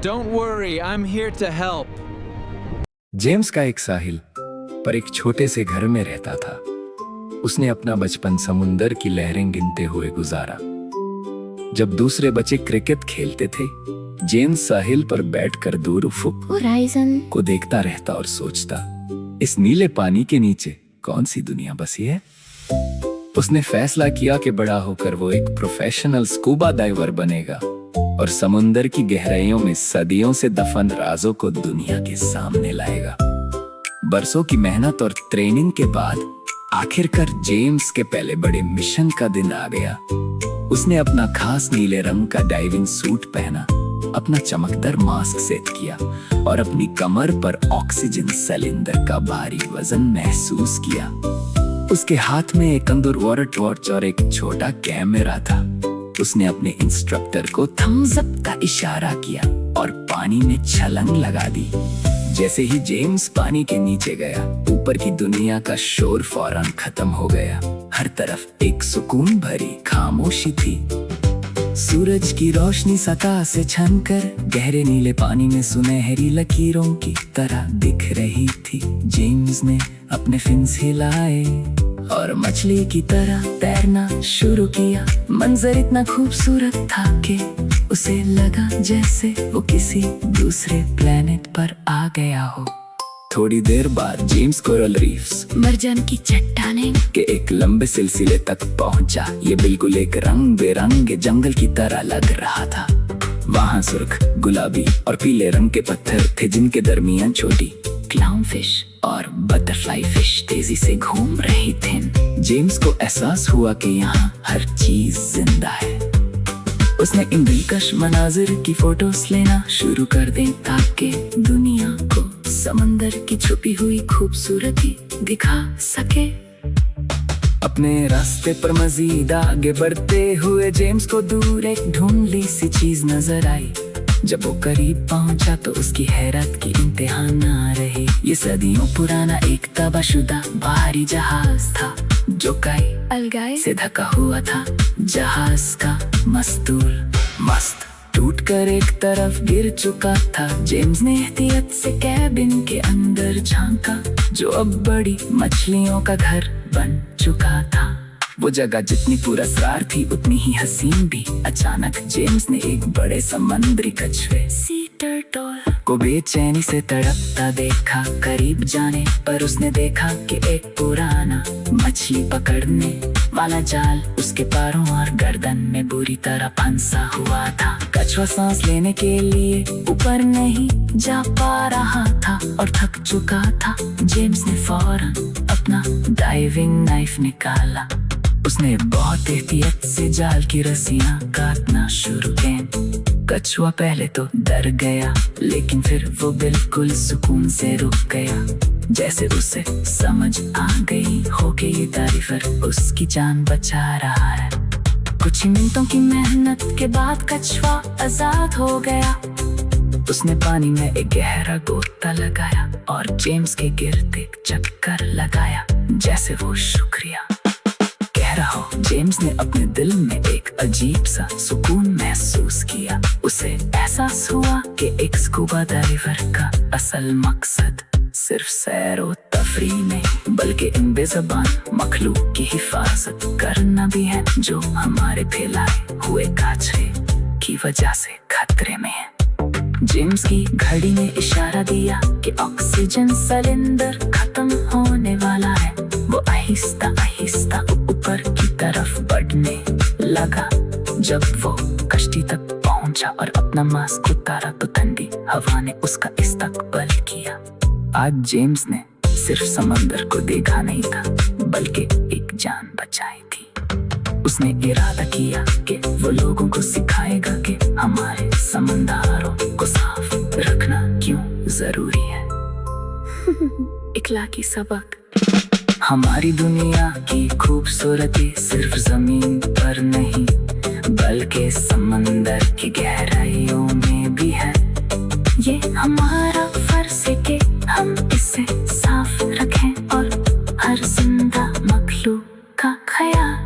Don't worry, I'm here to help. James का एक साहिल पर एक छोटे से घर में रहता था। उसने अपना बचपन समुंदर की लहरें गिनते हुए गुजारा। जब दूसरे बच्चे क्रिकेट खेलते थे, जेम्स साहिल पर बैठकर दूर उफुक होराइजन को देखता रहता और सोचता, इस नीले पानी के नीचे कौन सी दुनिया बसी है। उसने फैसला किया कि बड़ा होकर वो एक प्रोफेशनल स्कूबा डाइवर बनेगा और समुंदर की गहराइयों में सदियों से दफन राजों को दुनिया के सामने लाएगा। बरसों की मेहनत और ट्रेनिंग के बाद आखिरकार जेम्स के पहले बड़े मिशन का दिन आ गया। उसने अपना खास नीले रंग का डाइविंग सूट पहना, अपना चमकदार मास्क सेट किया और अपनी कमर पर ऑक्सीजन सिलेंडर का भारी वजन महसूस किया। उसके हाथ में एक अंडरवाटर टॉर्च और एक छोटा कैमरा था। उसने अपने इंस्ट्रक्टर को थम्स अप का इशारा किया और पानी में छलांग लगा दी। जैसे ही जेम्स पानी के नीचे गया, ऊपर की दुनिया का शोर फौरन खत्म हो गया। हर तरफ एक सुकून भरी खामोशी थी। सूरज की रोशनी सतह से छनकर गहरे नीले पानी में सुनहरी लकीरों की तरह दिख रही थी। जेम्स ने अपने फिन्स हिलाए और मछली की तरह तैरना शुरू किया। मंजर इतना खूबसूरत था कि उसे लगा जैसे वो किसी दूसरे प्लेनेट पर आ गया हो। थोड़ी देर बाद जेम्स कोरल रीफ्स, मरजान की चट्टानें के एक लंबे सिलसिले तक पहुंचा। ये बिल्कुल एक रंग बेरंगे जंगल की तरह लग रहा था। वहां सुर्ख, गुलाबी और पीले रंग के पत्थर थे, जिनके दरमियान छोटी क्लाउन फिश और बटरफ्लाई फिश तेजी से घूम रही थीं। जेम्स को एहसास हुआ कि यहाँ हर चीज जिंदा है। उसने इन दिलकश मनाजिर की फोटोज लेना शुरू कर दी ताकि दुनिया को समंदर की छुपी हुई खूबसूरती दिखा सके। अपने रास्ते पर मजीद आगे बढ़ते हुए जेम्स को दूर एक धुंधली सी चीज नजर आई। जब वो करीब पहुंचा तो उसकी हैरत की इंतहा ना रही। ये सदियों पुराना एक तबाशुदा भारी जहाज था जो कई अलगाए से ढका हुआ था। जहाज का मस्त टूटकर एक तरफ गिर चुका था। जेम्स ने एहतियात से कैबिन के अंदर झांका, जो अब बड़ी मछलियों का घर बन चुका था। वो जगह जितनी पुरस्कार थी उतनी ही हसीन भी। अचानक जेम्स ने एक बड़े समुद्री कछुए सी टर्टल को बेचैनी से तड़पता देखा। करीब जाने पर उसने देखा कि एक पुराना मछली पकड़ने वाला जाल उसके पैरों और गर्दन में बुरी तरह फंसा हुआ था। कछुआ सांस लेने के लिए ऊपर नहीं जा पा रहा था और थक चुका था। जेम्स ने फौरन अपना डाइविंग नाइफ निकाला। उसने बहुत एहतियात से जाल की रस्सियां काटना शुरू की। कछुआ पहले तो डर गया, लेकिन फिर वो बिल्कुल सुकून से रुक गया, जैसे उसे समझ आ गई हो कि ये डाइवर उसकी जान बचा रहा है। कुछ ही मिनटों की मेहनत के बाद कछुआ आजाद हो गया। उसने पानी में एक गहरा गोता लगाया और जेम्स के गिर्द एक चक्कर लगाया, जैसे वो शुक्रिया कह रहा हो। जेम्स ने अपने दिल में एक अजीब सा सुकून महसूस किया। उसे एहसास हुआ कि एक स्कूबा डाइवर का असल मकसद सिर्फ सैर तफरीह नहीं, बल्कि इन बेज़बान मखलूक की हिफाजत करना भी है, जो हमारे फैलाए हुए कचरे की वजह से खतरे में है। जेम्स की घड़ी ने इशारा दिया कि ऑक्सीजन सिलेंडर खत्म होने वाला है। वो आहिस्ता आहिस्ता ऊपर की तरफ बढ़ने लगा। जब वो कश्ती तक पहुंचा और अपना मास्क उतारा तो ठंडी हवा ने उसका इस्तकबाल किया। आज जेम्स ने सिर्फ समंदर को देखा नहीं था, बल्कि एक जान बचाई थी। उसने इरादा किया कि वो लोगों को सिखाएगा कि हमारे समंदरों को साफ रखना क्यों जरूरी है। इखलाकी सबक। हमारी दुनिया की खूबसूरती सिर्फ जमीन पर नहीं, बल्कि समंदर की गहराइयों में भी है। ये हमारा फर्ज है कि हम इसे साफ रखें और हर जिंदा मखलूक का ख्याल